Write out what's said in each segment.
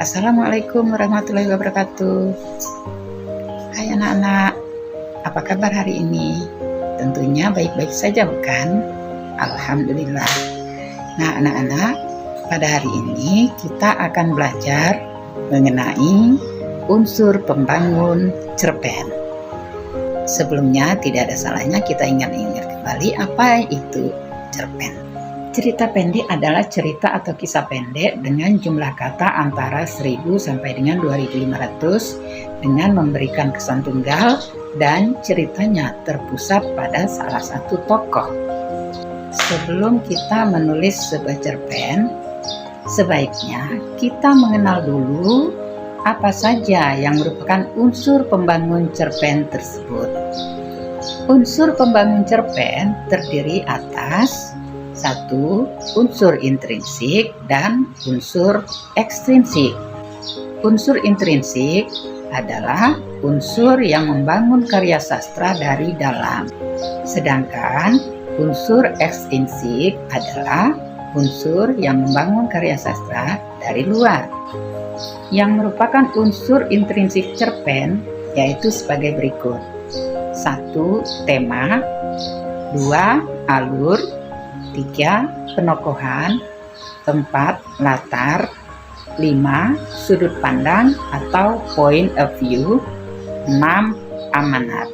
Assalamualaikum warahmatullahi wabarakatuh. Hai anak-anak, apa kabar hari ini? Tentunya baik-baik saja bukan? Alhamdulillah. Nah anak-anak, pada hari ini kita akan belajar mengenai unsur pembangun cerpen. Sebelumnya tidak ada salahnya kita ingat-ingat kembali apa itu cerpen. Cerita pendek adalah cerita atau kisah pendek dengan jumlah kata antara 1000 sampai dengan 2500 dengan memberikan kesan tunggal dan ceritanya terpusat pada salah satu tokoh. Sebelum kita menulis sebuah cerpen, sebaiknya kita mengenal dulu apa saja yang merupakan unsur pembangun cerpen tersebut. Unsur pembangun cerpen terdiri atas 1. Unsur intrinsik dan unsur ekstrinsik. Unsur intrinsik adalah unsur yang membangun karya sastra dari dalam. Sedangkan unsur ekstrinsik adalah unsur yang membangun karya sastra dari luar. Yang merupakan unsur intrinsik cerpen yaitu sebagai berikut. 1. Tema. 2. Alur. 3. Penokohan. 4. Latar. 5. Sudut pandang atau point of view. 6. Amanat.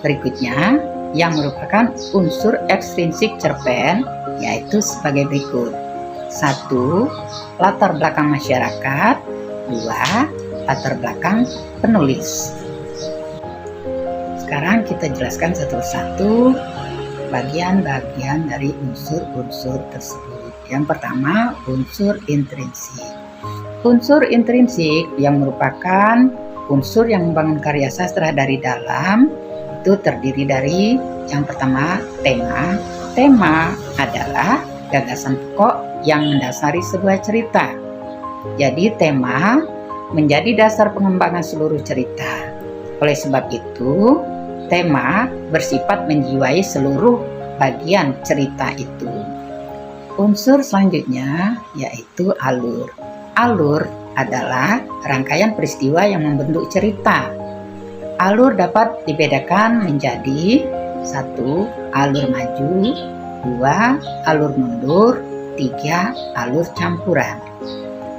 Berikutnya, yang merupakan unsur ekstrinsik cerpen yaitu sebagai berikut. 1. Latar belakang masyarakat. 2. Latar belakang penulis. Sekarang kita jelaskan satu-satu bagian-bagian dari unsur-unsur tersebut. Yang pertama, unsur intrinsik. Unsur intrinsik yang merupakan unsur yang membangun karya sastra dari dalam itu terdiri dari yang pertama, tema. Tema adalah gagasan pokok yang mendasari sebuah cerita. Jadi tema menjadi dasar pengembangan seluruh cerita. Oleh sebab itu, tema bersifat menjiwai seluruh bagian cerita itu. Unsur selanjutnya yaitu alur. Alur adalah rangkaian peristiwa yang membentuk cerita. Alur dapat dibedakan menjadi 1. Alur maju. 2. Alur mundur. 3. Alur campuran.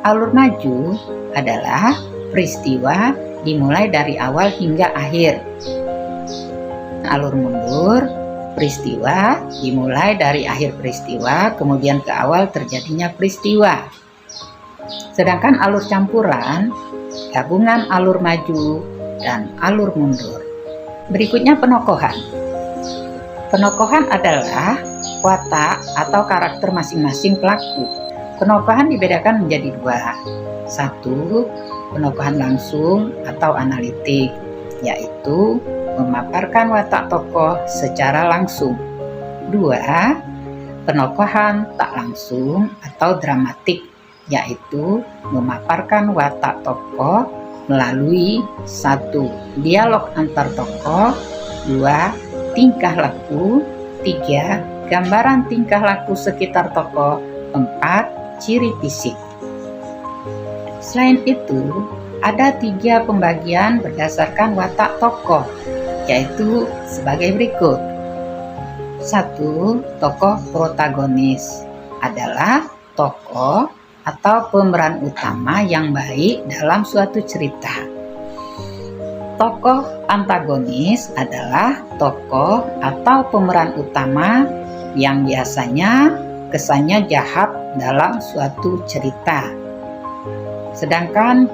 Alur maju adalah peristiwa dimulai dari awal hingga akhir. Alur mundur, peristiwa dimulai dari akhir peristiwa kemudian ke awal terjadinya peristiwa. Sedangkan alur campuran, gabungan alur maju dan alur mundur. Berikutnya penokohan. Penokohan adalah watak atau karakter masing-masing pelaku. Penokohan dibedakan menjadi 2. 1. Penokohan langsung atau analitik, yaitu memaparkan watak tokoh secara langsung. 2. Penokohan tak langsung atau dramatik, yaitu memaparkan watak tokoh melalui 1. Dialog antar tokoh. 2. Tingkah laku. 3. Gambaran tingkah laku sekitar tokoh. 4. Ciri fisik. Selain itu, ada 3 pembagian berdasarkan watak tokoh, yaitu sebagai berikut. 1. Tokoh protagonis adalah tokoh atau pemeran utama yang baik dalam suatu cerita. Tokoh antagonis adalah tokoh atau pemeran utama yang biasanya kesannya jahat dalam suatu cerita. Sedangkan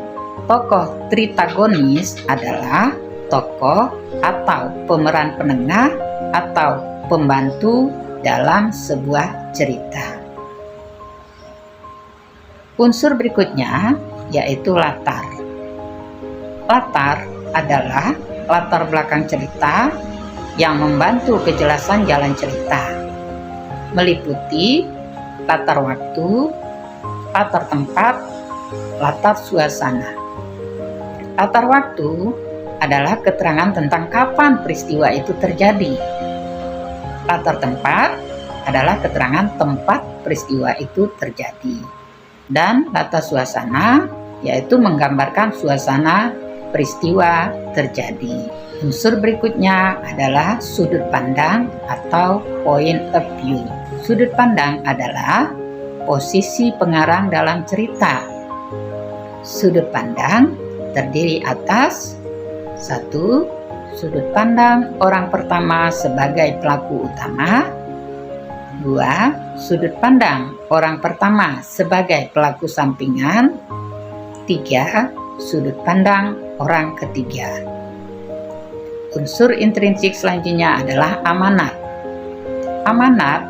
tokoh tritagonis adalah tokoh atau pemeran penengah atau pembantu dalam sebuah cerita. Unsur berikutnya yaitu latar. Latar adalah latar belakang cerita yang membantu kejelasan jalan cerita, meliputi latar waktu, latar tempat, latar suasana. Latar waktu adalah keterangan tentang kapan peristiwa itu terjadi. Latar tempat adalah keterangan tempat peristiwa itu terjadi. Dan latar suasana yaitu menggambarkan suasana peristiwa terjadi. Unsur berikutnya adalah sudut pandang atau point of view. Sudut pandang adalah posisi pengarang dalam cerita. Sudut pandang terdiri atas 1. Sudut pandang orang pertama sebagai pelaku utama. 2. Sudut pandang orang pertama sebagai pelaku sampingan. 3. Sudut pandang orang ketiga. Unsur intrinsik selanjutnya adalah amanat. Amanat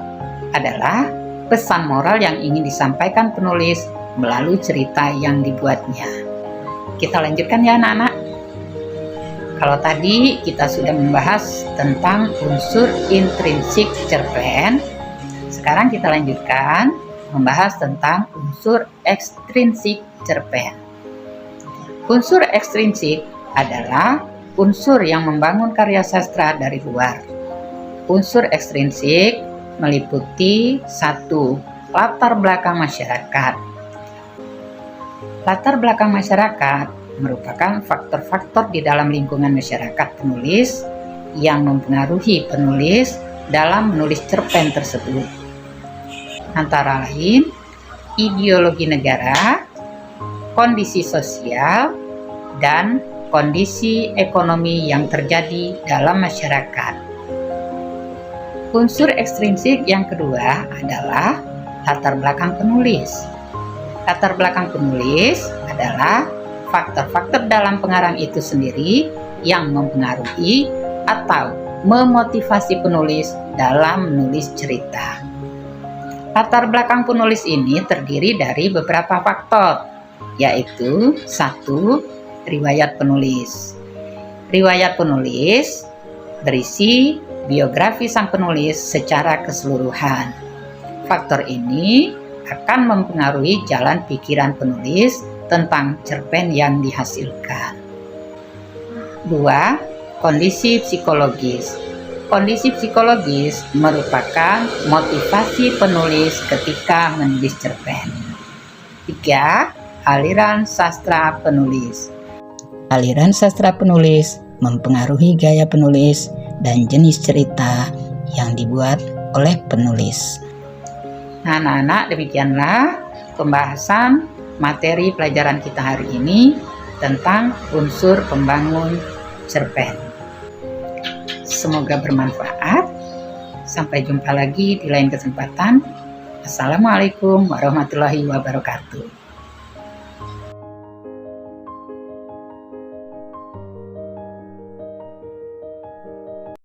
adalah pesan moral yang ingin disampaikan penulis melalui cerita yang dibuatnya. Kita lanjutkan ya anak-anak. Kalau tadi kita sudah membahas tentang unsur intrinsik cerpen, sekarang kita lanjutkan membahas tentang unsur ekstrinsik cerpen. Unsur ekstrinsik adalah unsur yang membangun karya sastra dari luar. Unsur ekstrinsik meliputi 1. Latar belakang masyarakat. Latar belakang masyarakat merupakan faktor-faktor di dalam lingkungan masyarakat penulis yang mempengaruhi penulis dalam menulis cerpen tersebut. Antara lain, ideologi negara, kondisi sosial, dan kondisi ekonomi yang terjadi dalam masyarakat. Unsur ekstrinsik yang kedua adalah latar belakang penulis. Latar belakang penulis adalah faktor-faktor dalam pengarang itu sendiri yang mempengaruhi atau memotivasi penulis dalam menulis cerita. Latar belakang penulis ini terdiri dari beberapa faktor, yaitu 1. Riwayat penulis. Riwayat penulis berisi biografi sang penulis secara keseluruhan. Faktor ini akan mempengaruhi jalan pikiran penulis tentang cerpen yang dihasilkan. 2. Kondisi psikologis. Kondisi psikologis merupakan motivasi penulis ketika menulis cerpen. 3. Aliran sastra penulis. Aliran sastra penulis mempengaruhi gaya penulis dan jenis cerita yang dibuat oleh penulis. Nah, anak-anak, demikianlah pembahasan materi pelajaran kita hari ini tentang unsur pembangun cerpen. Semoga bermanfaat. Sampai jumpa lagi di lain kesempatan. Assalamualaikum warahmatullahi wabarakatuh.